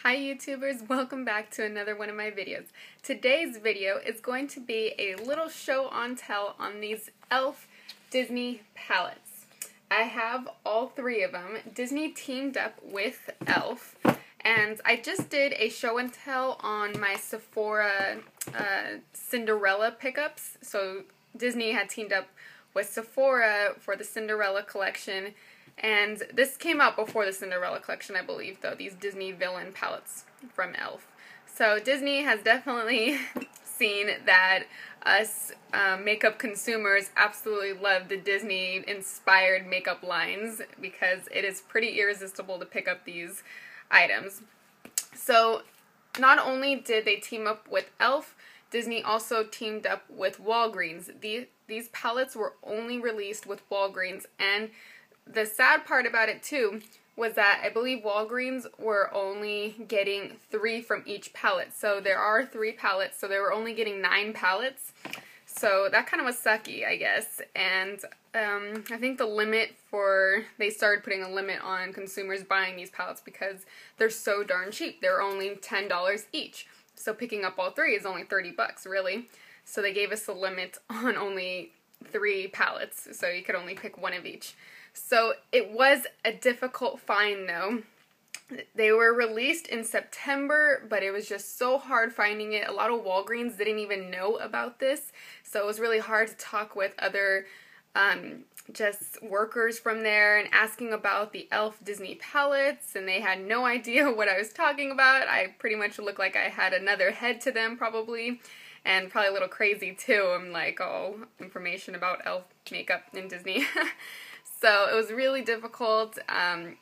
Hi YouTubers, welcome back to another one of my videos. Today's video is going to be a little show on tell on these e.l.f. Disney palettes. I have all three of them. Disney teamed up with e.l.f. and I just did a show and tell on my Sephora Cinderella pickups. So Disney had teamed up with Sephora for the Cinderella collection. And this came out before the Cinderella collection, I believe, though, these Disney villain palettes from e.l.f. So Disney has definitely seen that us makeup consumers absolutely love the Disney-inspired makeup lines because it is pretty irresistible to pick up these items. So not only did they team up with e.l.f., Disney also teamed up with Walgreens. These palettes were only released with Walgreens, and the sad part about it, too, was that I believe Walgreens were only getting 3 from each palette. So there are 3 palettes, so they were only getting 9 palettes. So that kind of was sucky, I guess. And I think they started putting a limit on consumers buying these palettes because they're so darn cheap. They're only $10 each. So picking up all 3 is only 30 bucks, really. So they gave us a limit on only 3 palettes, so you could only pick 1 of each. So it was a difficult find, though. They were released in September, but it was just so hard finding it. A lot of Walgreens didn't even know about this, so it was really hard to talk with other just workers from there and asking about the e.l.f. Disney palettes, and they had no idea what I was talking about. I pretty much looked like I had another head to them, probably, and probably a little crazy, too. I'm like, oh, information about e.l.f. makeup in Disney. So it was really difficult. I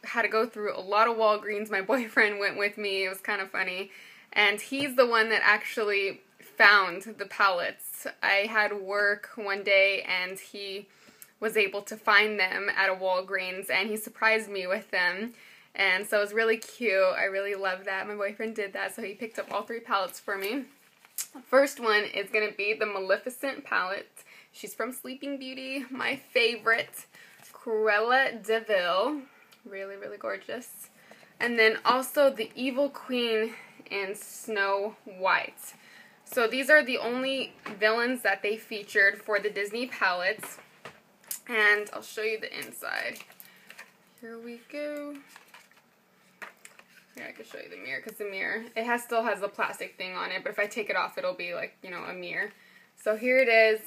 had to go through a lot of Walgreens. My boyfriend went with me. It was kind of funny. And he's the one that actually found the palettes. I had work one day and he was able to find them at a Walgreens and he surprised me with them. And so it was really cute. I really love that. My boyfriend did that, so he picked up all 3 palettes for me. The first one is going to be the Maleficent palette. She's from Sleeping Beauty, my favorite. Cruella de Vil, really, really gorgeous. And then also the Evil Queen in Snow White. So these are the only villains that they featured for the Disney palettes. And I'll show you the inside. Here we go. Here, I can show you the mirror, because the mirror, it still has the plastic thing on it, but if I take it off, it'll be like, you know, a mirror. So here it is.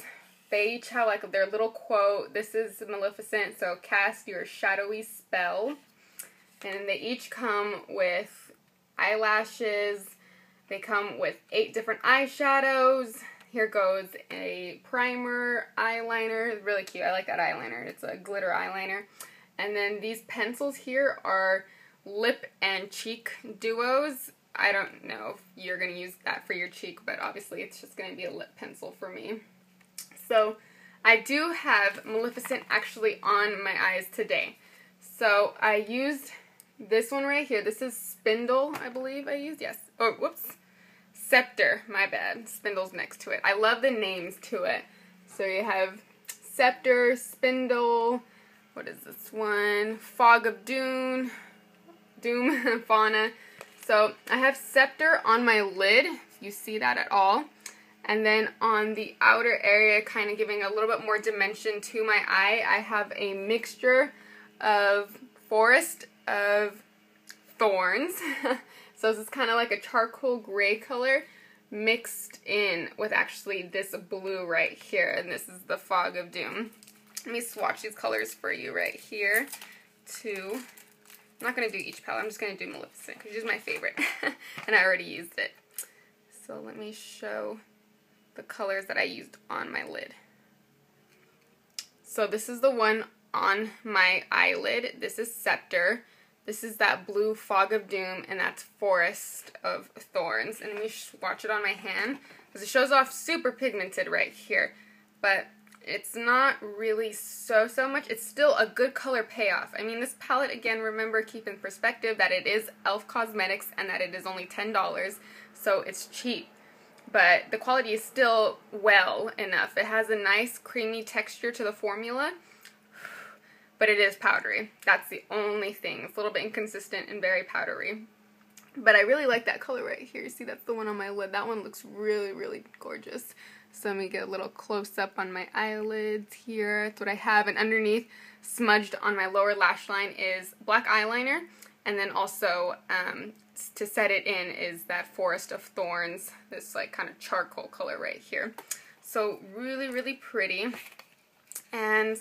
They each have like their little quote. This is Maleficent, so cast your shadowy spell. And they each come with eyelashes. They come with 8 different eyeshadows. Here goes a primer, eyeliner. Really cute. I like that eyeliner. It's a glitter eyeliner. And then these pencils here are lip and cheek duos. I don't know if you're going to use that for your cheek, but obviously it's just going to be a lip pencil for me. So I do have Maleficent actually on my eyes today. So I used this one right here. This is Spindle, I believe I used. Yes. Oh, whoops. Scepter. My bad. Spindle's next to it. I love the names to it. So you have Scepter, Spindle. What is this one? Fog of Doom, Fauna. So I have Scepter on my lid, if you see that at all. And then on the outer area, kind of giving a little bit more dimension to my eye, I have a mixture of Forest of Thorns. So this is kind of like a charcoal gray color mixed in with actually this blue right here. And this is the Fog of Doom. Let me swatch these colors for you right here, too. I'm not going to do each palette. I'm just going to do Maleficent because she's my favorite. And I already used it. So let me show the colors that I used on my lid. So this is the one on my eyelid. This is Scepter. This is that blue Fog of Doom, and that's Forest of Thorns. And let me swatch it on my hand, because it shows off super pigmented right here. But it's not really so much. It's still a good color payoff. I mean, this palette, again, remember, keep in perspective that it is e.l.f. Cosmetics and that it is only $10, so it's cheap. But the quality is still well enough. It has a nice creamy texture to the formula, but it is powdery. That's the only thing. It's a little bit inconsistent and very powdery. But I really like that color right here. See, that's the one on my lid. That one looks really, really gorgeous. So let me get a little close-up on my eyelids here. That's what I have. And underneath, smudged on my lower lash line, is black eyeliner. And then also, to set it in is that Forest of Thorns, this like kind of charcoal color right here. So really, really pretty. And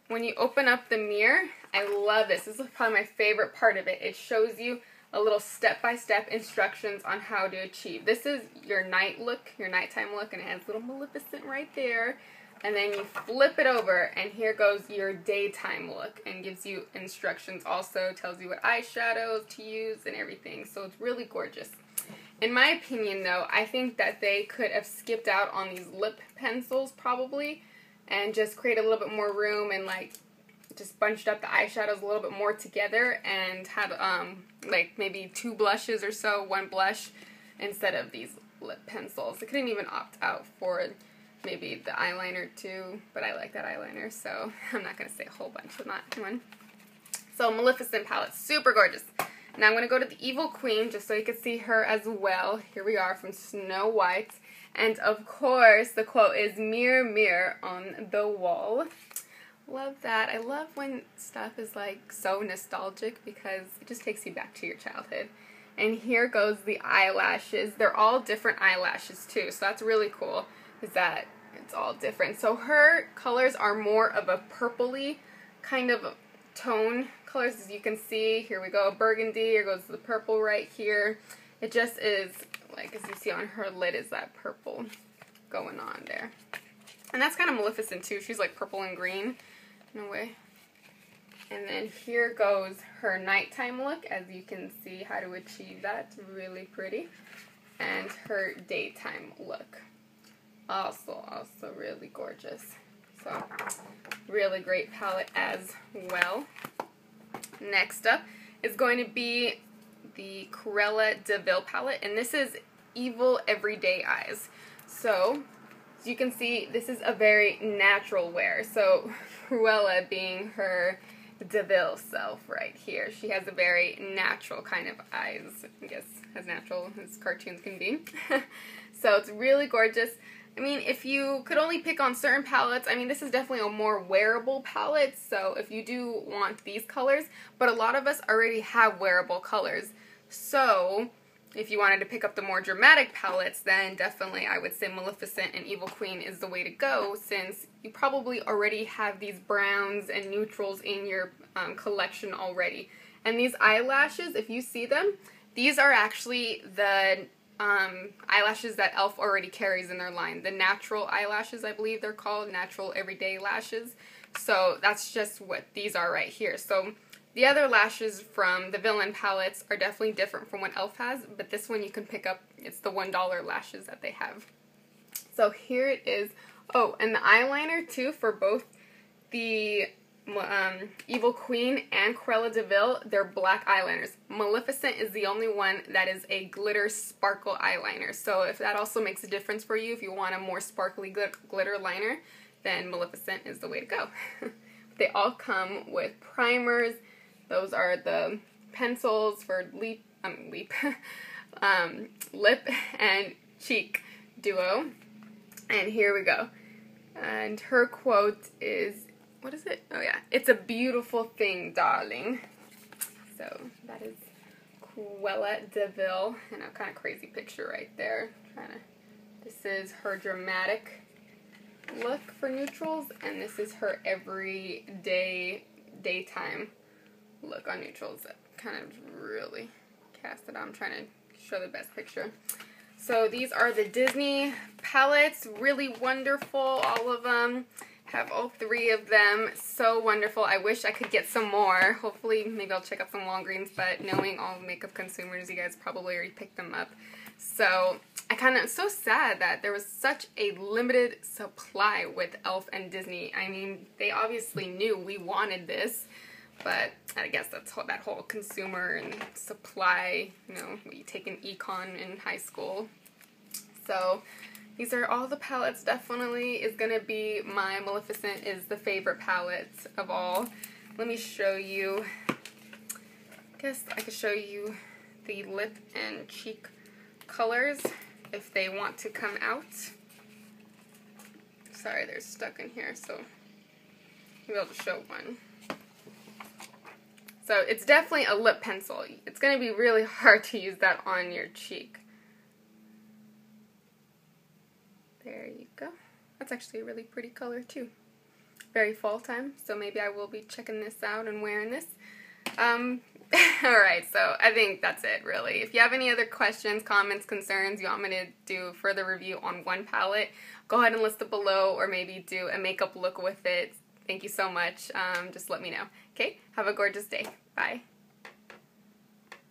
when you open up the mirror, I love this. This is probably my favorite part of it. It shows you a little step-by-step instructions on how to achieve. This is your night look, your nighttime look, and it has little Maleficent right there. And then you flip it over, and here goes your daytime look, and gives you instructions. Also tells you what eyeshadows to use and everything. So it's really gorgeous. In my opinion, though, I think that they could have skipped out on these lip pencils probably, and just create a little bit more room and like just bunched up the eyeshadows a little bit more together and had like maybe 2 blushes or so, 1 blush instead of these lip pencils. I couldn't even opt out for maybe the eyeliner too, but I like that eyeliner, so I'm not going to say a whole bunch on that one. So Maleficent palette, super gorgeous. Now I'm going to go to the Evil Queen just so you can see her as well. Here we are from Snow White. And of course the quote is "Mirror, mirror on the wall." Love that. I love when stuff is like so nostalgic because it just takes you back to your childhood. And here goes the eyelashes. They're all different eyelashes too, so that's really cool, is that it's all different. So her colors are more of a purpley kind of tone colors, as you can see. Here we go, burgundy. Here goes the purple right here. It just is, like, as you see on her lid, is that purple going on there. And that's kind of Maleficent too. She's like purple and green in a way. And then here goes her nighttime look, as you can see how to achieve that. It's really pretty. And her daytime look. Also really gorgeous. So, really great palette as well. Next up is going to be the Cruella de Vil palette, and this is Evil Everyday Eyes. So, as you can see, this is a very natural wear. So, Cruella being her de Vil self right here. She has a very natural kind of eyes, I guess, as natural as cartoons can be. So, it's really gorgeous. I mean, if you could only pick on certain palettes, I mean, this is definitely a more wearable palette, so if you do want these colors, but a lot of us already have wearable colors. So, if you wanted to pick up the more dramatic palettes, then definitely I would say Maleficent and Evil Queen is the way to go, since you probably already have these browns and neutrals in your collection already. And these eyelashes, if you see them, these are actually the eyelashes that e.l.f. already carries in their line. The natural eyelashes, I believe they're called, natural everyday lashes. So that's just what these are right here. So the other lashes from the Villain palettes are definitely different from what e.l.f. has, but this one you can pick up. It's the $1 lashes that they have. So here it is. Oh, and the eyeliner too for both the Evil Queen and Cruella de Vil, they're black eyeliners. Maleficent is the only one that is a glitter sparkle eyeliner. So if that also makes a difference for you, if you want a more sparkly glitter liner, then Maleficent is the way to go. They all come with primers. Those are the pencils for lip and cheek duo. And here we go. And her quote is, what is it? Oh yeah, "It's a beautiful thing, darling." So that is Cruella de Vil, and a kind of crazy picture right there. This is her dramatic look for neutrals, and this is her everyday daytime look on neutrals. That kind of really cast it on. I'm trying to show the best picture. So these are the Disney palettes. Really wonderful, all of them. Have all 3 of them. So wonderful. I wish I could get some more. Hopefully, maybe I'll check out some Walgreens, but knowing all makeup consumers, you guys probably already picked them up. So, it's so sad that there was such a limited supply with e.l.f. and Disney. I mean, they obviously knew we wanted this, but I guess that's that whole consumer and supply, you know, we take an econ in high school. So, these are all the palettes. Definitely is going to be my Maleficent is the favorite palette of all. Let me show you. I guess I could show you the lip and cheek colors if they want to come out. Sorry, they're stuck in here, so maybe I'll just show one. So it's definitely a lip pencil. It's going to be really hard to use that on your cheek. There you go. That's actually a really pretty color too. Very fall time, so maybe I will be checking this out and wearing this. Alright, so I think that's it, really. If you have any other questions, comments, concerns, you want me to do a further review on one palette, go ahead and list it below, or maybe do a makeup look with it. Thank you so much. Just let me know. Okay? Have a gorgeous day. Bye.